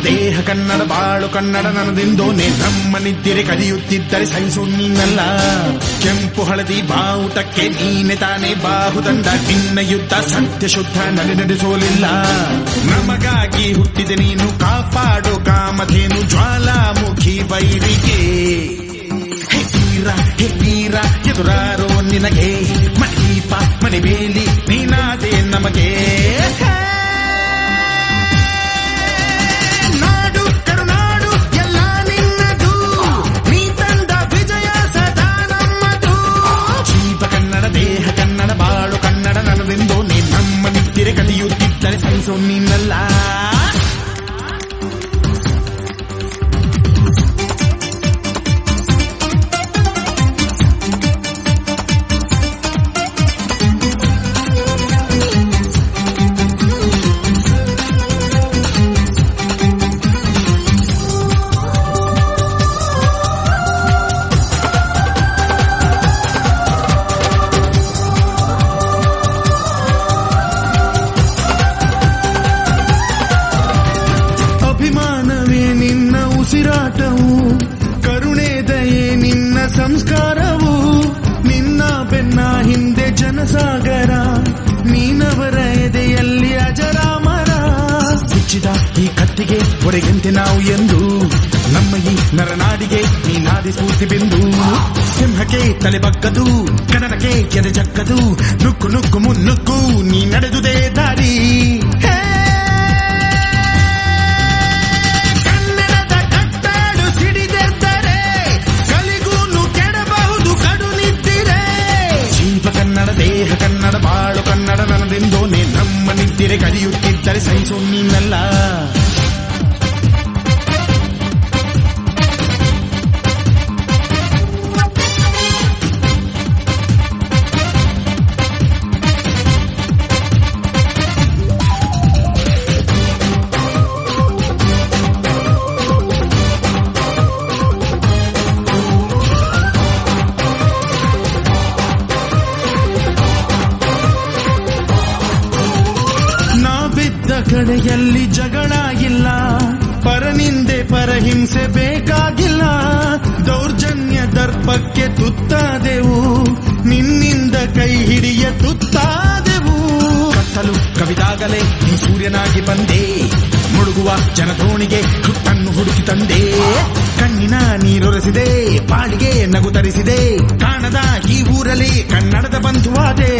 ದೇಹ ಕನ್ನಡ ಬಾಳು ಕನ್ನಡ ನನ್ನದೆಂದೋನೆ ನಮ್ಮನಿದ್ದಿರೆ ಕಲಿಯುತ್ತಿದ್ದರೆ ಸಹಿಸು ನೀನಲ್ಲ. ಕೆಂಪು ಹಳದಿ ಬಾವುಟಕ್ಕೆ ನೀನೆ ತಾನೇ ಬಾಹುದಂಡ, ನಿನ್ನ ಯುದ್ಧ ಸತ್ಯ ಶುದ್ಧ ನಡೆಸೋಲಿಲ್ಲ. ನಮಗಾಗಿ ಹುಟ್ಟಿದೆ ನೀನು ಕಾಪಾಡು ಕಾಮಧೇನು ಜ್ವಾಲಾಮುಖಿ ವೈರಿಗೆ. ಹೇ ವೀರ ಎದುರಾರೋ ನಿನಗೆ ಮಣೀಪ ಮಣಿಬೇಲಿ ನೀನಾದೆ ನಮಗೆ. ನಾಡು ಕರುನಾಡು ಎಲ್ಲ ನಿನ್ನದು, ನೀ ತಂದ ವಿಜಯ ಸದಾ ನಮ್ಮದು. ಜೀವ ಕನ್ನಡ ದೇಹ ಕನ್ನಡ ಬಾಳು ಕನ್ನಡ ನನ್ನದೆಂದು ನೀ ನಮ್ಮ ನಿದ್ದಿರೆ ಕಲಿಯುತ್ತಿದ್ದರೆ ಸಹಿಸೋ ನೀನಲ್ಲ. ಅಭಿಮಾನವೇ ನಿನ್ನ ಉಸಿರಾಟವು, ಕರುಣೆ ದಯೆ ನಿನ್ನ ಸಂಸ್ಕಾರವು. ನಿನ್ನ ಬೆನ್ನ ಹಿಂದೆ ಜನಸಾಗರ, ನೀನವರ ಎದೆಯಲ್ಲಿ ಅಜರಾಮರ. ಬಿಚ್ಚಿದ ಈ ಕತ್ತಿಗೆ ಒಡೆಯಂತೆ ನಾವು ಎಂದು, ನಮ್ಮ ಈ ನರನಾಡಿಗೆ ನೀನಾದಿ ಸ್ಫೂರ್ತಿ ಬಿಂದು. ಸಿಂಹಕ್ಕೆ ತಲೆ ಬಗ್ಗದು, ಕನ್ನಡಕ್ಕೆ ಎದೆ ಜಕ್ಕದು, ನುಕ್ಕು ನುಕ್ಕು ಮುನ್ನುಕ್ಕು ನೀ ನಡೆದುದೇ ದಾರಿ. ದೇಹ ಕನ್ನಡ ಬಾಳು ಕನ್ನಡ ನನ್ನದೆಂದೋನೆ ನಮ್ಮ ನಿದ್ದಿರೆ ಕಲಿಯುತ್ತಿದ್ದರೆ ಸಹಿಸೋ ನೀನಲ್ಲ. ಕಡೆಯಲ್ಲಿ ಜಗಳ ಇಲ್ಲ, ಪರನಿಂದೆ ಪರಹಿಂಸೆ ಬೇಕಾಗಿಲ್ಲ. ದೌರ್ಜನ್ಯ ದರ್ಪಕ್ಕೆ ತುತ್ತಾದೆವು, ನಿನ್ನಿಂದ ಕೈ ಹಿಡಿಯ ತುತ್ತಾದೆವು. ಕತ್ತಲು ಕವಿದಾಗಲೇ ನೀ ಸೂರ್ಯನಾಗಿ ಬಂದೆ, ಮುಳುಗುವ ಜನಧೋಣಿಗೆ ಹುಟ್ಟನ್ನು ಹುಡುಕಿ ತಂದೆ. ಕಣ್ಣಿನ ನೀರೊರೆಸಿದೆ, ಬಾಳಿಗೆ ನಗು ತರಿಸಿದೆ, ಕಾಣದ ಈ ಊರಲ್ಲಿ ಕನ್ನಡದ ಬಂಧುವಾದೆ.